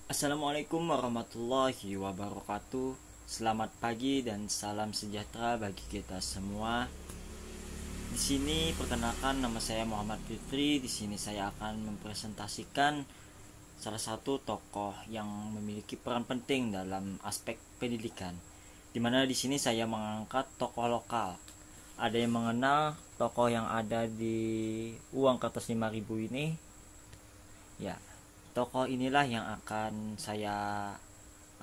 Assalamualaikum warahmatullahi wabarakatuh. Selamat pagi dan salam sejahtera bagi kita semua. Di sini perkenalkan, nama saya Muhammad Fitri. Di sini saya akan mempresentasikan salah satu tokoh yang memiliki peran penting dalam aspek pendidikan. Di mana di sini saya mengangkat tokoh lokal. Ada yang mengenal tokoh yang ada di uang kertas 5.000 ini? Ya, tokoh inilah yang akan saya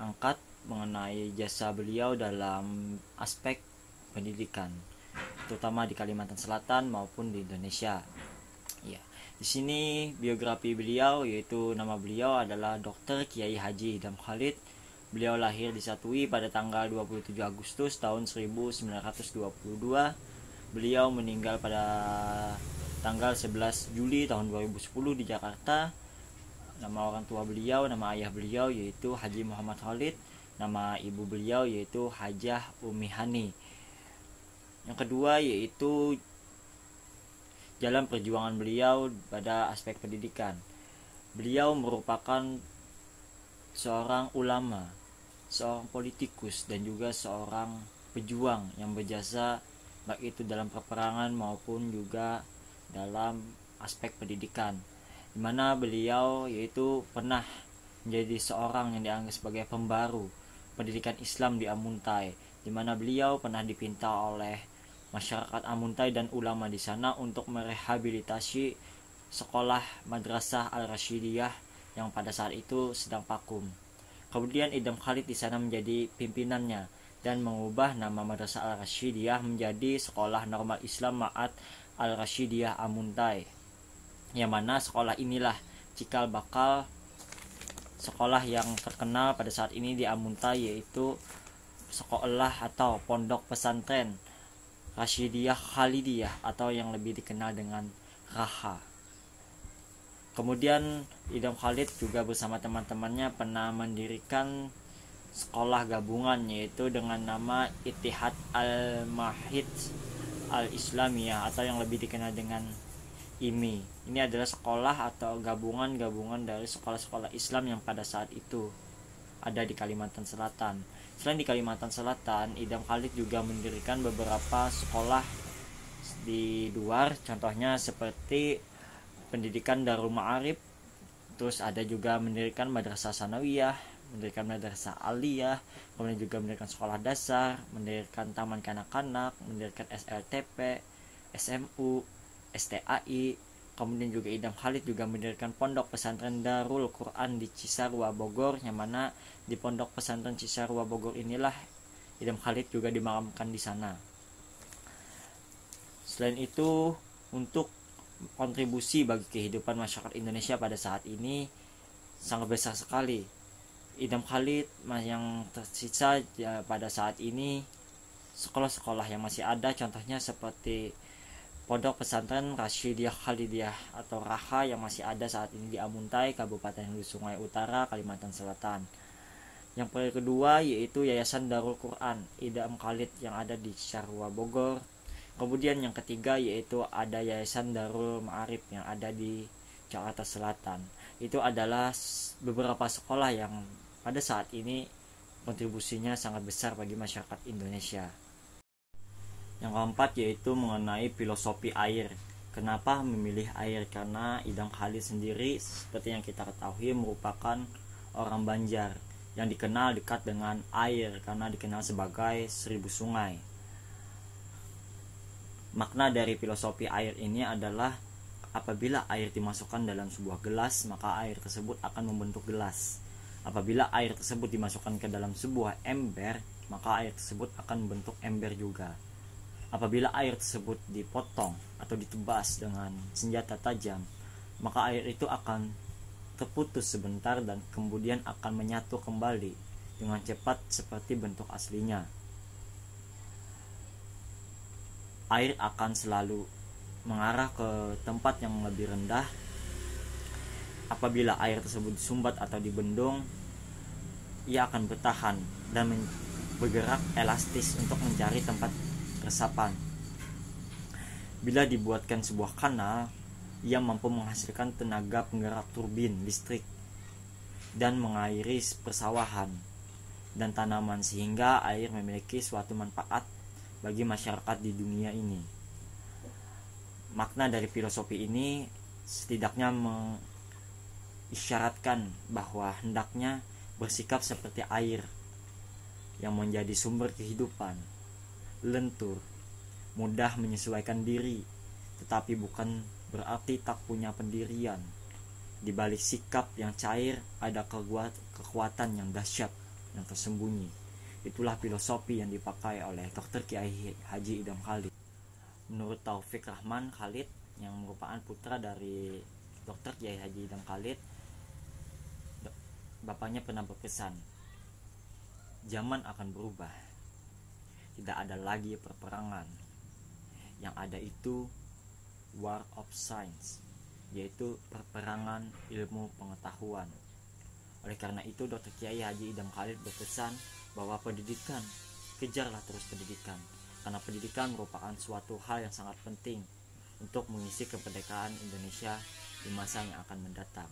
angkat mengenai jasa beliau dalam aspek pendidikan, terutama di Kalimantan Selatan maupun di Indonesia. Ya, di sini biografi beliau, yaitu nama beliau adalah Dr. Kiai Haji Idham Khalid. Beliau lahir di Satui pada tanggal 27 Agustus tahun 1922. Beliau meninggal pada tanggal 11 Juli tahun 2010 di Jakarta. Nama orang tua beliau, nama ayah beliau yaitu Haji Muhammad Khalid, nama ibu beliau yaitu Hajah Umi Hani. Yang kedua yaitu jalan perjuangan beliau pada aspek pendidikan. Beliau merupakan seorang ulama, seorang politikus, dan juga seorang pejuang yang berjasa baik itu dalam peperangan maupun juga dalam aspek pendidikan, di mana beliau yaitu pernah menjadi seorang yang dianggap sebagai pembaru pendidikan Islam di Amuntai, di mana beliau pernah dipinta oleh masyarakat Amuntai dan ulama di sana untuk merehabilitasi sekolah Madrasah Al-Rasyidiyah yang pada saat itu sedang vakum. Kemudian Idham Khalid di sana menjadi pimpinannya dan mengubah nama Madrasah Al-Rasyidiyah menjadi Sekolah Normal Islam Ma'at Al-Rasyidiyah Amuntai, yang mana sekolah inilah cikal bakal sekolah yang terkenal pada saat ini di Amuntai, yaitu sekolah atau pondok pesantren Rasyidiyah Khalidiyah atau yang lebih dikenal dengan Raha. Kemudian Idham Khalid juga bersama teman-temannya pernah mendirikan sekolah gabungan, yaitu dengan nama Ittihad Al-Mahid Al-Islamiyah atau yang lebih dikenal dengan IMI. Ini adalah sekolah atau gabungan dari sekolah-sekolah Islam yang pada saat itu ada di Kalimantan Selatan. Selain di Kalimantan Selatan, Idham Khalid juga mendirikan beberapa sekolah di luar, contohnya seperti pendidikan Darul Ma'arif, terus ada juga mendirikan Madrasah Sanawiyah, mendirikan Madrasah Aliyah, kemudian juga mendirikan sekolah dasar, mendirikan taman kanak-kanak, mendirikan SLTP, SMU, STAI. Kemudian juga Idham Khalid juga mendirikan pondok pesantren Darul Quran di Cisarua Bogor, yang mana di pondok pesantren Cisarua Bogor inilah Idham Khalid juga dimakamkan di sana. Selain itu, untuk kontribusi bagi kehidupan masyarakat Indonesia pada saat ini sangat besar sekali. Idham Khalid yang tersisa ya, pada saat ini sekolah-sekolah yang masih ada, contohnya seperti Pondok Pesantren Rasyidiyah Khalidiyah atau Raha yang masih ada saat ini di Amuntai, Kabupaten Hulu Sungai Utara, Kalimantan Selatan. Yang kedua yaitu Yayasan Darul Quran Idham Khalid yang ada di Cisarua Bogor. Kemudian yang ketiga yaitu ada Yayasan Darul Ma'arif yang ada di Jakarta Selatan. Itu adalah beberapa sekolah yang pada saat ini kontribusinya sangat besar bagi masyarakat Indonesia. Yang keempat yaitu mengenai filosofi air. Kenapa memilih air? Karena Idham Khalid sendiri seperti yang kita ketahui merupakan orang Banjar yang dikenal dekat dengan air karena dikenal sebagai 1000 sungai. Makna dari filosofi air ini adalah apabila air dimasukkan dalam sebuah gelas, maka air tersebut akan membentuk gelas. Apabila air tersebut dimasukkan ke dalam sebuah ember, maka air tersebut akan membentuk ember juga. Apabila air tersebut dipotong atau ditebas dengan senjata tajam, maka air itu akan terputus sebentar dan kemudian akan menyatu kembali dengan cepat seperti bentuk aslinya. Air akan selalu mengarah ke tempat yang lebih rendah. Apabila air tersebut disumbat atau dibendung, ia akan bertahan dan bergerak elastis untuk mencari tempat resapan. Bila dibuatkan sebuah kanal, ia mampu menghasilkan tenaga penggerak turbin listrik dan mengairi persawahan dan tanaman, sehingga air memiliki suatu manfaat bagi masyarakat di dunia ini. Makna dari filosofi ini setidaknya mengisyaratkan bahwa hendaknya bersikap seperti air yang menjadi sumber kehidupan, lentur, mudah menyesuaikan diri, tetapi bukan berarti tak punya pendirian. Di balik sikap yang cair ada kekuatan yang dahsyat yang tersembunyi. Itulah filosofi yang dipakai oleh Dr. Kiai Haji Idham Khalid. Menurut Taufik Rahman Khalid yang merupakan putra dari Dr. Kiai Haji Idham Khalid, bapaknya pernah berpesan, zaman akan berubah. Tidak ada lagi perperangan. Yang ada itu war of science, yaitu perperangan ilmu pengetahuan. Oleh karena itu Dr. Kiai Haji Idham Khalid berpesan bahwa pendidikan, kejarlah terus pendidikan, karena pendidikan merupakan suatu hal yang sangat penting untuk mengisi kemerdekaan Indonesia di masa yang akan mendatang.